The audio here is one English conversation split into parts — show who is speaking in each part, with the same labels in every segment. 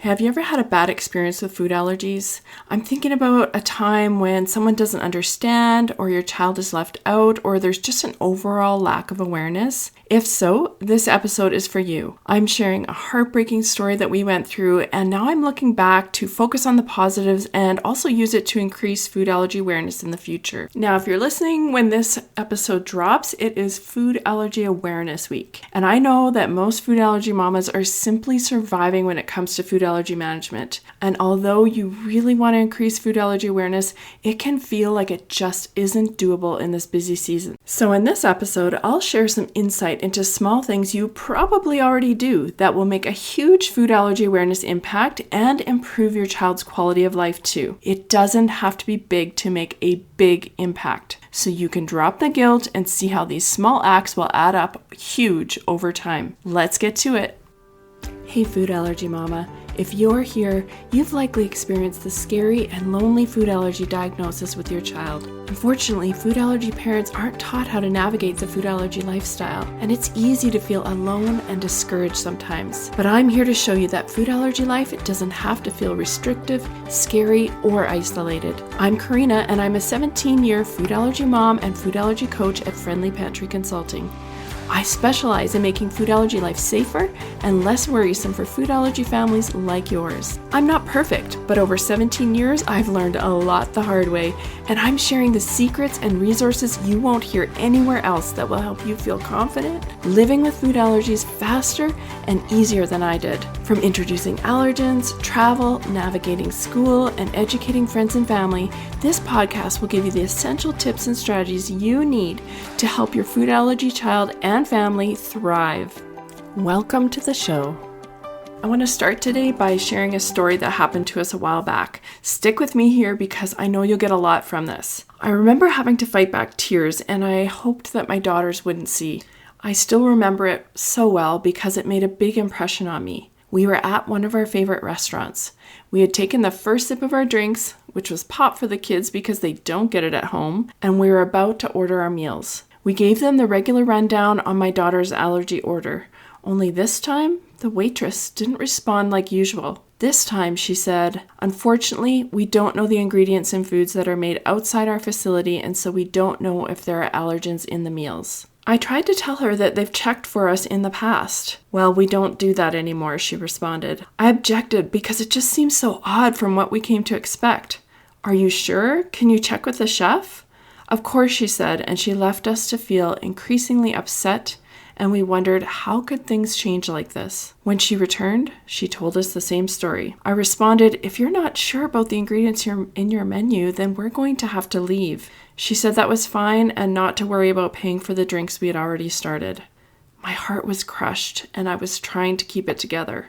Speaker 1: Have you ever had a bad experience with food allergies? I'm thinking about a time when someone doesn't understand, or your child is left out, or there's just an overall lack of awareness. If so, this episode is for you. I'm sharing a heartbreaking story that we went through, and now I'm looking back to focus on the positives and also use it to increase food allergy awareness in the future. Now, if you're listening when this episode drops, it is Food Allergy Awareness Week. And I know that most food allergy mamas are simply surviving when it comes to food allergy management. And although you really want to increase food allergy awareness, it can feel like it just isn't doable in this busy season. So in this episode, I'll share some insight into small things you probably already do that will make a huge food allergy awareness impact and improve your child's quality of life too. It doesn't have to be big to make a big impact. So you can drop the guilt and see how these small acts will add up huge over time. Let's get to it. Hey food allergy mama, if you're here, you've likely experienced the scary and lonely food allergy diagnosis with your child. Unfortunately, food allergy parents aren't taught how to navigate the food allergy lifestyle, and it's easy to feel alone and discouraged sometimes. But I'm here to show you that food allergy life, it doesn't have to feel restrictive, scary, or isolated. I'm Corinna, and I'm a 17-year food allergy mom and food allergy coach at Friendly Pantry Consulting. I specialize in making food allergy life safer and less worrisome for food allergy families like yours. I'm not perfect, but over 17 years, I've learned a lot the hard way, and I'm sharing the secrets and resources you won't hear anywhere else that will help you feel confident living with food allergies faster and easier than I did. From introducing allergens, travel, navigating school, and educating friends and family, this podcast will give you the essential tips and strategies you need to help your food allergy child and family thrive. Welcome to the show. I want to start today by sharing a story that happened to us a while back. Stick with me here because I know you'll get a lot from this. I remember having to fight back tears, and I hoped that my daughters wouldn't see. I still remember it so well because it made a big impression on me. We were at one of our favorite restaurants. We had taken the first sip of our drinks, which was pop for the kids because they don't get it at home, and we were about to order our meals. We gave them the regular rundown on my daughter's allergy order. Only this time, the waitress didn't respond like usual. This time, she said, "Unfortunately, we don't know the ingredients in foods that are made outside our facility, and so we don't know if there are allergens in the meals." I tried to tell her that they've checked for us in the past. "Well, we don't do that anymore," she responded. I objected because it just seems so odd from what we came to expect. "Are you sure? Can you check with the chef?" "Of course," she said, and she left us to feel increasingly upset, and we wondered how could things change like this. When she returned, she told us the same story. I responded, "If you're not sure about the ingredients in your menu, then we're going to have to leave." She said that was fine and not to worry about paying for the drinks we had already started. My heart was crushed, and I was trying to keep it together.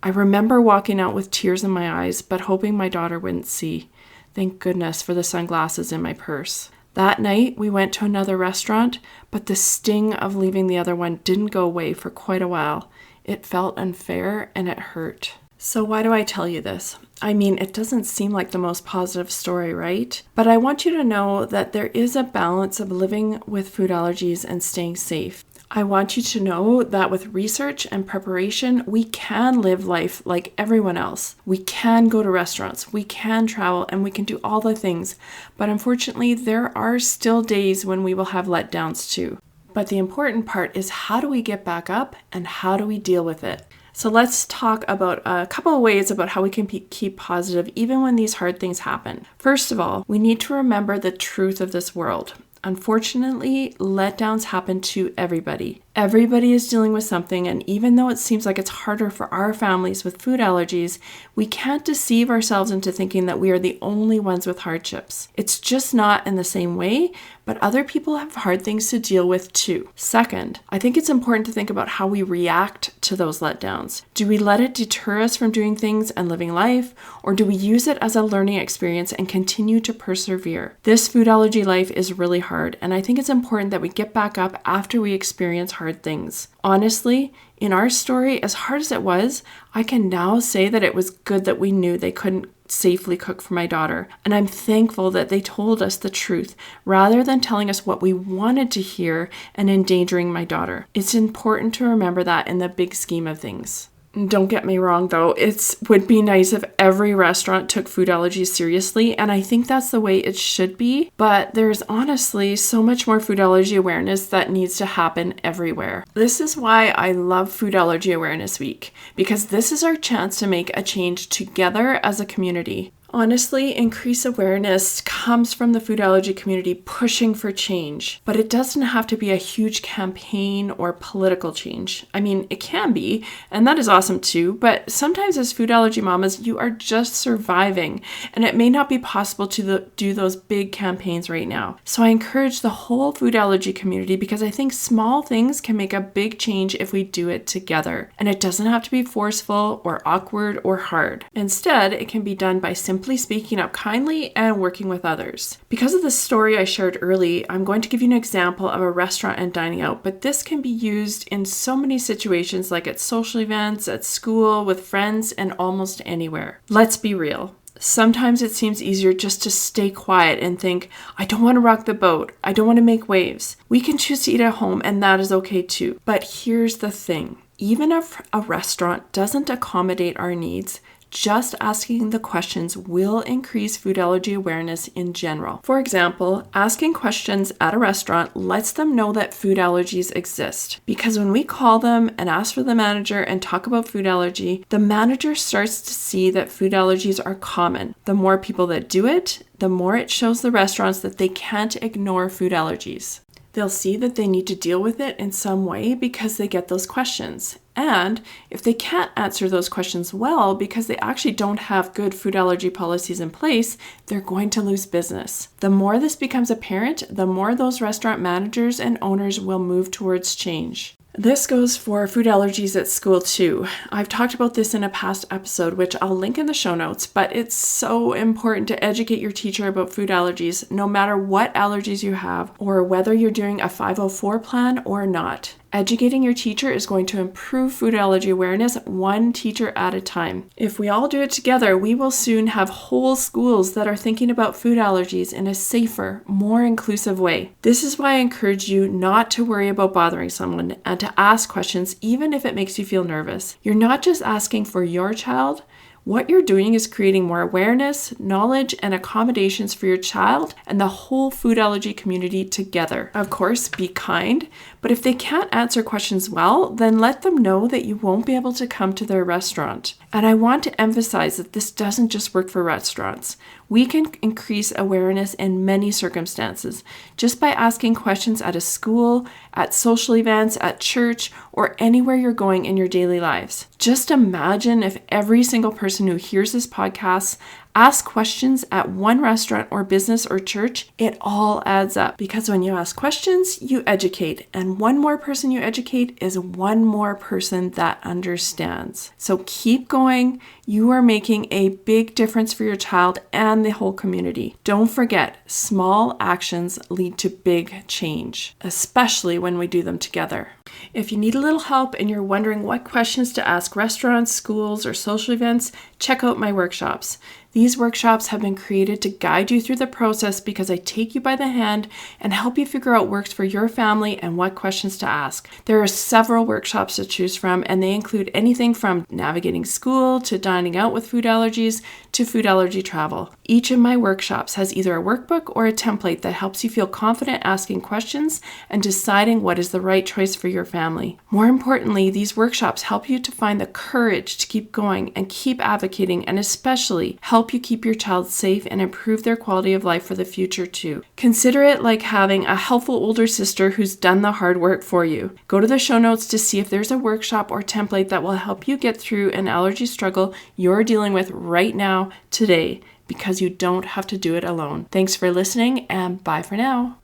Speaker 1: I remember walking out with tears in my eyes, but hoping my daughter wouldn't see. Thank goodness for the sunglasses in my purse. That night, we went to another restaurant, but the sting of leaving the other one didn't go away for quite a while. It felt unfair and it hurt. So why do I tell you this? I mean, it doesn't seem like the most positive story, right? But I want you to know that there is a balance of living with food allergies and staying safe. I want you to know that with research and preparation, we can live life like everyone else. We can go to restaurants, we can travel, and we can do all the things. But unfortunately, there are still days when we will have letdowns too. But the important part is how do we get back up and how do we deal with it? So let's talk about a couple of ways about how we can keep positive even when these hard things happen. First of all, we need to remember the truth of this world. Unfortunately, letdowns happen to everybody. Everybody is dealing with something, and even though it seems like it's harder for our families with food allergies, we can't deceive ourselves into thinking that we are the only ones with hardships. It's just not in the same way, but other people have hard things to deal with too. Second, I think it's important to think about how we react to those letdowns. Do we let it deter us from doing things and living life, or do we use it as a learning experience and continue to persevere? This food allergy life is really hard, and I think it's important that we get back up after we experience hard things. Honestly, in our story, as hard as it was, I can now say that it was good that we knew they couldn't safely cook for my daughter, and I'm thankful that they told us the truth rather than telling us what we wanted to hear and endangering my daughter. It's important to remember that in the big scheme of things. Don't get me wrong though, it would be nice if every restaurant took food allergies seriously, and I think that's the way it should be, but there's honestly so much more food allergy awareness that needs to happen everywhere. This is why I love Food Allergy Awareness Week, because this is our chance to make a change together as a community. Honestly, increased awareness comes from the food allergy community pushing for change, but it doesn't have to be a huge campaign or political change. I mean, it can be, and that is awesome too, but sometimes as food allergy mamas, you are just surviving, and it may not be possible to do those big campaigns right now. So I encourage the whole food allergy community because I think small things can make a big change if we do it together, and it doesn't have to be forceful or awkward or hard. Instead, it can be done by simply speaking up kindly and working with others. Because of the story I shared early, I'm going to give you an example of a restaurant and dining out, but this can be used in so many situations like at social events, at school, with friends, and almost anywhere. Let's be real. Sometimes it seems easier just to stay quiet and think, I don't want to rock the boat. I don't want to make waves. We can choose to eat at home, and that is okay too. But here's the thing. Even if a restaurant doesn't accommodate our needs, just asking the questions will increase food allergy awareness in general. For example, asking questions at a restaurant lets them know that food allergies exist. Because when we call them and ask for the manager and talk about food allergy, the manager starts to see that food allergies are common. The more people that do it, the more it shows the restaurants that they can't ignore food allergies. They'll see that they need to deal with it in some way because they get those questions. And if they can't answer those questions well because they actually don't have good food allergy policies in place, they're going to lose business. The more this becomes apparent, the more those restaurant managers and owners will move towards change. This goes for food allergies at school too. I've talked about this in a past episode, which I'll link in the show notes, but it's so important to educate your teacher about food allergies, no matter what allergies you have, or whether you're doing a 504 plan or not. Educating your teacher is going to improve food allergy awareness one teacher at a time. If we all do it together, we will soon have whole schools that are thinking about food allergies in a safer, more inclusive way. This is why I encourage you not to worry about bothering someone and to ask questions even if it makes you feel nervous. You're not just asking for your child. What you're doing is creating more awareness, knowledge, and accommodations for your child and the whole food allergy community together. Of course, be kind, but if they can't answer questions well, then let them know that you won't be able to come to their restaurant. And I want to emphasize that this doesn't just work for restaurants. We can increase awareness in many circumstances just by asking questions at a school, at social events, at church, or anywhere you're going in your daily lives. Just imagine if every single person who hears this podcast asks questions at one restaurant or business or church. It all adds up because when you ask questions, you educate, and one more person you educate is one more person that understands. So keep going. You are making a big difference for your child and the whole community. Don't forget, small actions lead to big change, especially when we do them together. If you need a little help and you're wondering what questions to ask restaurants, schools, or social events, check out my workshops. These workshops have been created to guide you through the process because I take you by the hand and help you figure out what works for your family and what questions to ask. There are several workshops to choose from, and they include anything from navigating school to dining out with food allergies to food allergy travel. Each of my workshops has either a workbook or a template that helps you feel confident asking questions and deciding what is the right choice for your family. More importantly, these workshops help you to find the courage to keep going and keep advocating, and especially help you keep your child safe and improve their quality of life for the future too. Consider it like having a helpful older sister who's done the hard work for you. Go to the show notes to see if there's a workshop or template that will help you get through an allergy struggle you're dealing with right now, today, because you don't have to do it alone. Thanks for listening, and bye for now.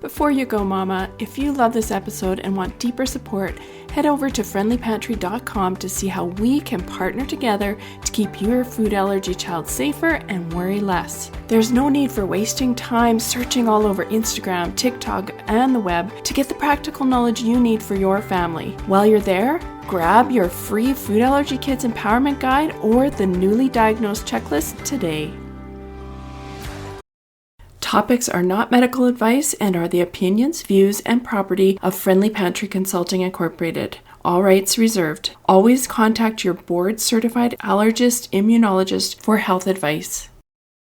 Speaker 1: Before you go, Mama, if you love this episode and want deeper support, head over to friendlypantry.com to see how we can partner together to keep your food allergy child safer and worry less. There's no need for wasting time searching all over Instagram, TikTok, and the web to get the practical knowledge you need for your family. While you're there, grab your free Food Allergy Kids Empowerment Guide or the newly diagnosed checklist today. Topics are not medical advice and are the opinions, views, and property of Friendly Pantry Consulting Incorporated. All rights reserved. Always contact your board-certified allergist immunologist for health advice.